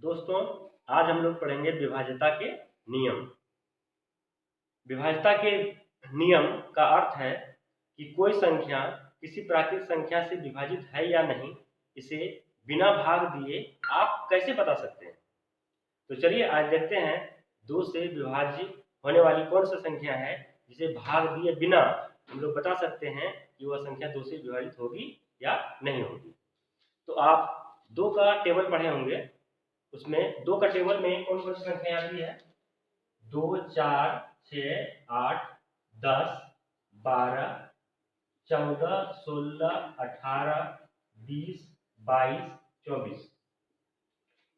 दोस्तों, आज हम लोग पढ़ेंगे विभाज्यता के नियम। विभाज्यता के नियम का अर्थ है कि कोई संख्या किसी प्राकृत संख्या से विभाजित है या नहीं, इसे बिना भाग दिए आप कैसे बता सकते हैं। तो चलिए आज देखते हैं 2 से विभाज्य होने वाली कौन सी संख्या है जिसे भाग दिए बिना हम लोग बता सकते हैं कि वह संख्या 2 से विभाजित होगी या नहीं होगी। तो आप 2 का टेबल पढ़े होंगे, उसमें 2 का टेबल में कौन कौन सी संख्या आती है? 2, 4, 6, 8, 10, 12, 14, 16, 18, 20, 22, 24।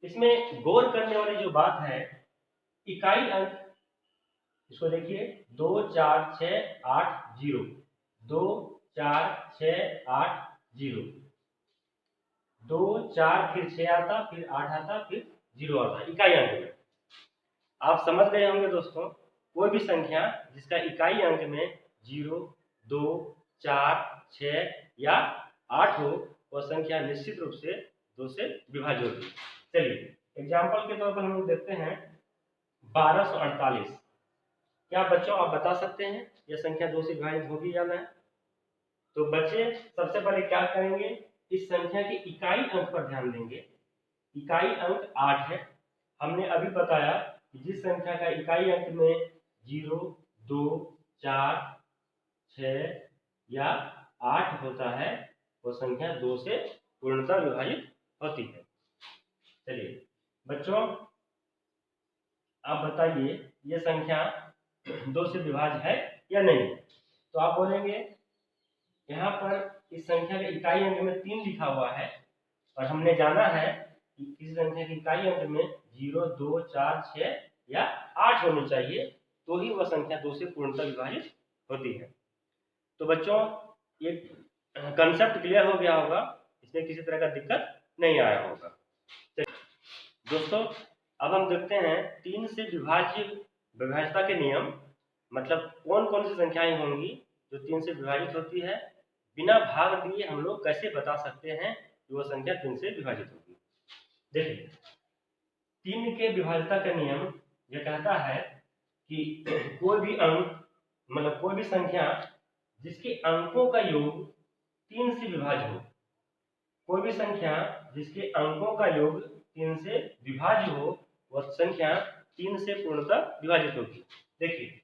इसमें गौर करने वाली जो बात है, इकाई अंक, इसको देखिए 2, 4, 6, 8, 0, 2, 4, 6, 8, 0, 2, 4 फिर 6 आता, फिर 8 आता, फिर 0 आता, इकाई अंक में। आप समझ गए होंगे दोस्तों, कोई भी संख्या जिसका इकाई अंक में 0, 2, 4, 6 या 8 हो, वह संख्या निश्चित रूप से 2 से विभाज्य होगी। चलिए एग्जाम्पल के तौर पर हम लोग देखते हैं 1248। क्या बच्चों आप बता सकते हैं यह संख्या 2 से विभाजित होगी या नहीं? तो बच्चे सबसे पहले क्या करेंगे, इस संख्या के इकाई अंक पर ध्यान देंगे। इकाई अंक 8 है। हमने अभी बताया कि जिस संख्या का इकाई अंक में 0, 2, 4, 6 या 8 होता है, वो संख्या 2 से पूर्णतः विभाजित होती है। चलिए बच्चों, आप बताइए ये संख्या 2 से विभाज्य है या नहीं? तो आप बोलेंगे यहाँ पर इस संख्या के इकाई अंक में 3 लिखा हुआ है और हमने जाना है कि किसी संख्या के इकाई अंक में 0, 2, 4, 6 या 8 होने चाहिए, तो ही वह संख्या 2 से पूर्णतः विभाजित होती है। तो बच्चों, ये कंसेप्ट क्लियर हो गया होगा, इसमें किसी तरह का दिक्कत नहीं आया होगा। दोस्तों, अब हम देखते हैं 3 से विभाज्यता के नियम, मतलब कौन कौन सी संख्याएं होंगी जो 3 से विभाजित होती है, बिना भाग दिए हम लोग कैसे बता सकते हैं कि वह संख्या 3 से विभाजित होगी। देखिए 3 के विभाज्यता का नियम यह कहता है कि कोई भी अंक, मतलब कोई भी संख्या जिसके अंकों का योग 3 से विभाज्य हो, कोई भी संख्या जिसके अंकों का योग 3 से विभाज्य हो, वह संख्या 3 से पूर्णतः विभाजित होगी। देखिए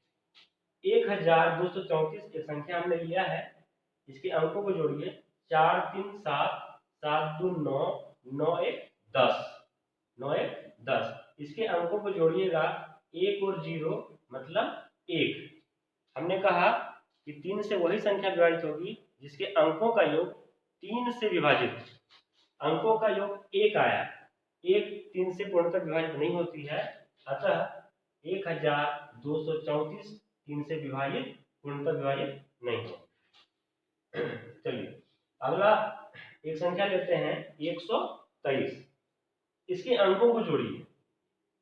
1234 एक संख्या हमने लिया है, इसके अंकों को जोड़िए 4, 3, 7, 7, 2, 9, 9, 1, 10, 9, 1, 10। इसके अंकों को जोड़िएगा 1 और 0 मतलब 1। हमने कहा कि 3 से वही संख्या विभाजित होगी जिसके अंकों का योग 3 से विभाजित, अंकों का योग 1 आया। 1 3 से पूर्णतः विभाजित नहीं होती है, अतः 1234 3 से विभाजित पूर्णतः विभाजित नहीं हो। चलिए अगला एक संख्या लेते हैं 123। इसके अंकों को जोड़िए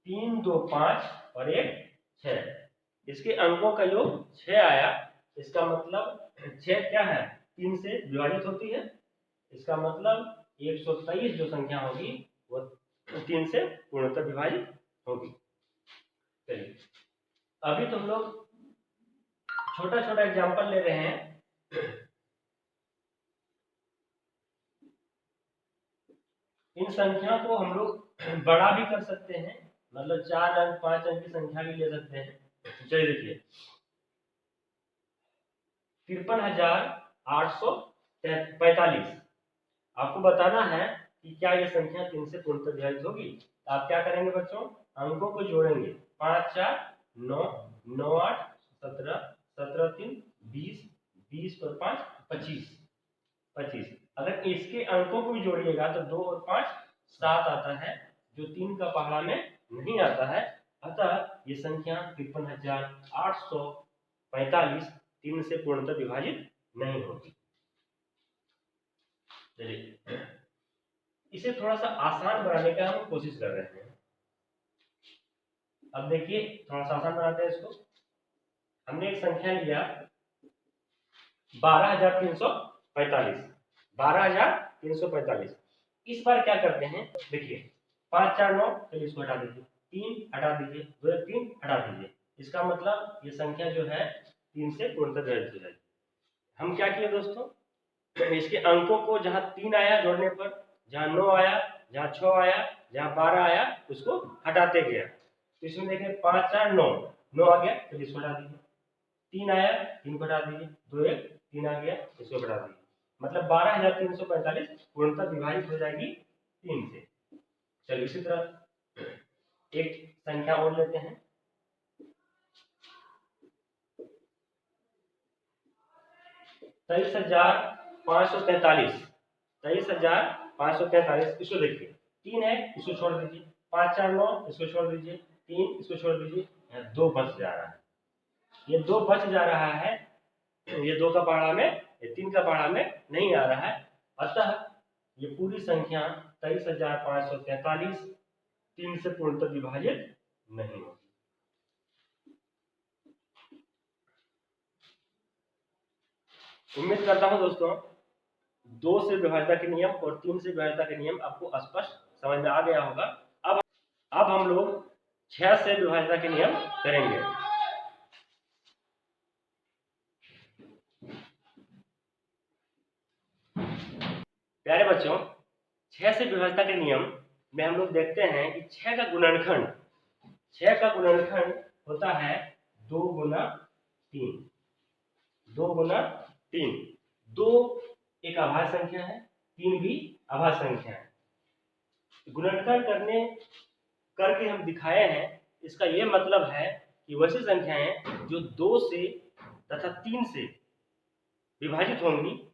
3, 2, 5 और 1, 6। इसके अंकों का योग 6 आया, इसका मतलब 6 क्या है, 3 से विभाजित होती है। इसका मतलब 123 जो संख्या होगी वह 3 से पूर्णतः विभाजित होगी। चलिए अभी तो हम लोग छोटा छोटा एग्जांपल ले रहे हैं। इन संख्या को हम लोग बड़ा भी कर सकते हैं, मतलब 4 अंक 5 अंक की संख्या भी ले सकते हैं। चलिए देखिए 53,845। आपको बताना है कि क्या यह संख्या 3 से पूर्णतः विभाजित होगी। तो आप क्या करेंगे बच्चों, अंकों को जोड़ेंगे 5, 4, 9, 9, 8, 17, 17, 3, 20, 20 और 5, 25, 25। अगर इसके अंकों को भी जोड़िएगा तो 2 और 5 7 आता है, जो 3 का पहाड़ा में नहीं आता है, अतः ये संख्या 53,845 3 से पूर्णतः विभाजित नहीं होगी। चलिए इसे थोड़ा सा आसान बनाने का हम कोशिश कर रहे हैं। अब देखिए थोड़ा सा आसान बनाते हैं इसको। हमने एक संख्या लिया 12,345, 12,345। इस बार क्या करते हैं, देखिए 5 4 9, चलिए इसको हटा दीजिए, 3 हटा दीजिए, 2 1 3 हटा दीजिए। इसका मतलब ये संख्या जो है 3 से पूर्णतः विभाजित हो जाएगी। हम क्या किए दोस्तों, इसके अंकों को जहां 3 आया जोड़ने पर, जहां 9 आया, जहां 6 आया, जहां 12 आया, उसको हटाते गया। तो इसमें देखिए 5 4 9, 9 आ गया, चलिए इसको हटा दीजिए। 3 आया, 3 को हटा दीजिए, 2 1 3 आ गया, इसको हटा दीजिए। मतलब 12,345 पूर्णतः विभाजित हो जाएगी 3 से। चलिए इसी तरह एक संख्या और लेते हैं। 23,543, 23,543, इसको देखिए, 3 है, इसको छोड़ दीजिए, 5 4 9, इसको छोड़ दीजिए, 3, इसको छोड़ दीजिए, 2 बच जा रहा है। ये 2 बच जा रहा है, ये 2 का पहाड़ा में, ये 3 का पहाड़ा में नहीं आ रहा है। अतः ये पूरी संख्या 23,543 3 से पूर्णतः विभाजित नहीं होगी। उम्मीद करता हूं दोस्तों 2 से विभाज्यता के नियम और 3 से विभाज्यता के नियम आपको स्पष्ट समझ में आ गया होगा। अब हम लोग 6 से विभाज्यता के नियम करेंगे। प्यारे बच्चों, 6 से विभाज्यता के नियम में हम लोग देखते हैं कि 6 का गुणनखंड होता है 2 गुना 3। 2 गुना 3, 2 एक अभाज्य संख्या है, 3 भी अभाज्य संख्या है। गुणनखंड करके हम दिखाए हैं। इसका यह मतलब है कि वैसी संख्याएं जो 2 से तथा 3 से विभाजित होंगी,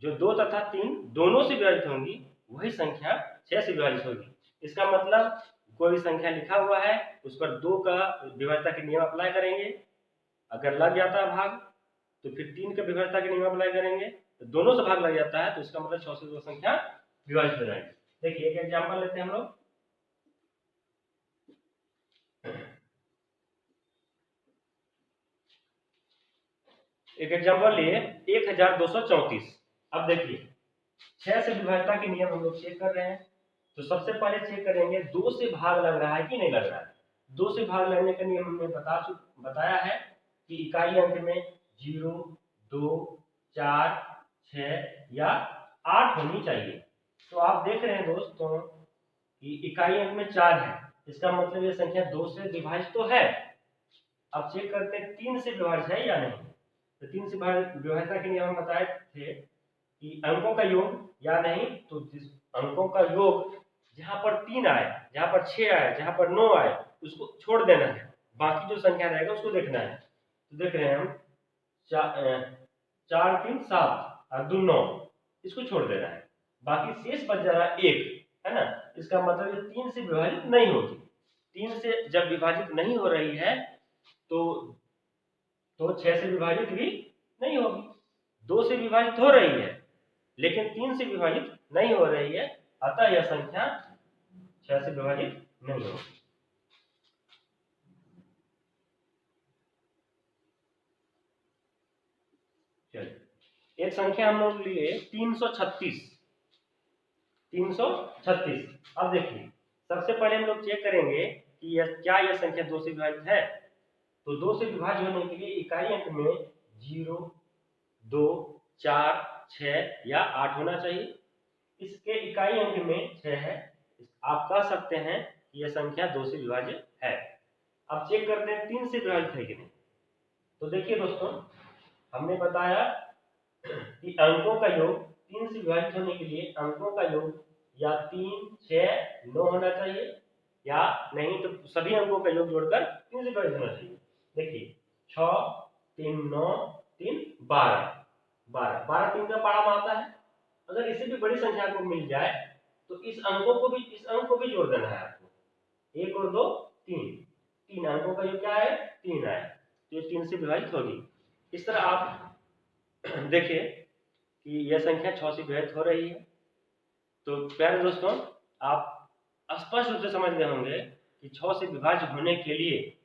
जो 2 तथा 3 दोनों से विभाजित होंगी, वही संख्या 6 से विभाजित होगी। इसका मतलब कोई भी संख्या लिखा हुआ है, उस पर 2 का विभाज्यता के नियम अप्लाई करेंगे। अगर लग जाता है भाग तो फिर 3 का विभाज्यता के नियम अप्लाई करेंगे, तो दोनों से भाग लग जाता है तो इसका मतलब 6 से 2 संख्या विभाजित हो जाएगी। देखिए एक एग्जाम्पल लेते हैं हम लोग। एक एग्जाम्पल लिए 1234। अब देखिए 6 से विभाज्यता के नियम हम लोग चेक कर रहे हैं। तो सबसे पहले चेक करेंगे 2 से भाग लग रहा है कि नहीं लग रहा है। 2 से भाग लगने का नियम हमने बताया है कि इकाई अंक में 0, 2, 4, 6 या 8 होनी चाहिए। तो आप देख रहे हैं दोस्तों कि इकाई अंक में 4 है, इसका मतलब ये संख्या 2 से विभाजित तो है। अब चेक करते हैं 3 से विभाजित है या नहीं। तो 3 से विभाज्यता के नियम हम बताए थे कि अंकों का योग या नहीं, तो अंकों का योग जहां पर 3 आए, जहां पर 6 आए, जहां पर 9 आए, उसको छोड़ देना है, बाकी जो संख्या रहेगा उसको देखना है। तो देख रहे हैं हम 4 3 7 और 2 9, इसको छोड़ देना है, बाकी शेष बच जा रहा है 1, है ना। इसका मतलब ये 3 से विभाजित नहीं होगी। 3 से जब विभाजित नहीं हो रही है तो 6 से विभाजित भी नहीं होगी। 2 से विभाजित हो रही है लेकिन 3 से विभाजित नहीं हो रही है, अतः यह संख्या 6 से विभाजित नहीं होगी। चलिए एक संख्या हम लोग लिए 336। 336। अब देखिए सबसे पहले हम लोग चेक करेंगे कि यह संख्या 2 से विभाजित है। तो 2 से विभाजित होने के लिए इकाई अंक में 0, 2, 4, 6 या 8 होना चाहिए। इसके इकाई अंक में 6 है, आप कह सकते हैं कि यह संख्या 2 से विभाजित है। अब चेक करते हैं 3 से विभाजित है कि नहीं। तो देखिए दोस्तों हमने बताया कि अंकों का योग 3 से विभाजित होने के लिए अंकों का योग या 3, 6, 9 होना चाहिए, या नहीं तो सभी अंकों का योग जोड़कर 3 से विभाजित होना चाहिए। देखिए 6 3 9 3 12, 12 3 का पहाड़ा में आता है। अगर इससे भी बड़ी संख्या को मिल जाए तो इस अंक को भी जोड़ देना है आपको। 1 और 2 3 अंकों का योग क्या है 3 है, तो ये 3 से विभाजित होगी। इस तरह आप देखिए कि यह संख्या 6 से विभाजित हो रही है। तो प्यारे दोस्तों आप स्पष्ट रूप से समझ गए होंगे कि 6 से विभाज्य होने के लिए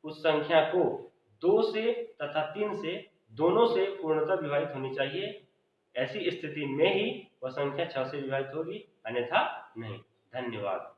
उस संख्या को 2 से तथा 3 से दोनों से पूर्णतः विभाजित होनी चाहिए। ऐसी स्थिति में ही वह संख्या 6 से विभाजित होगी, अन्यथा नहीं। धन्यवाद।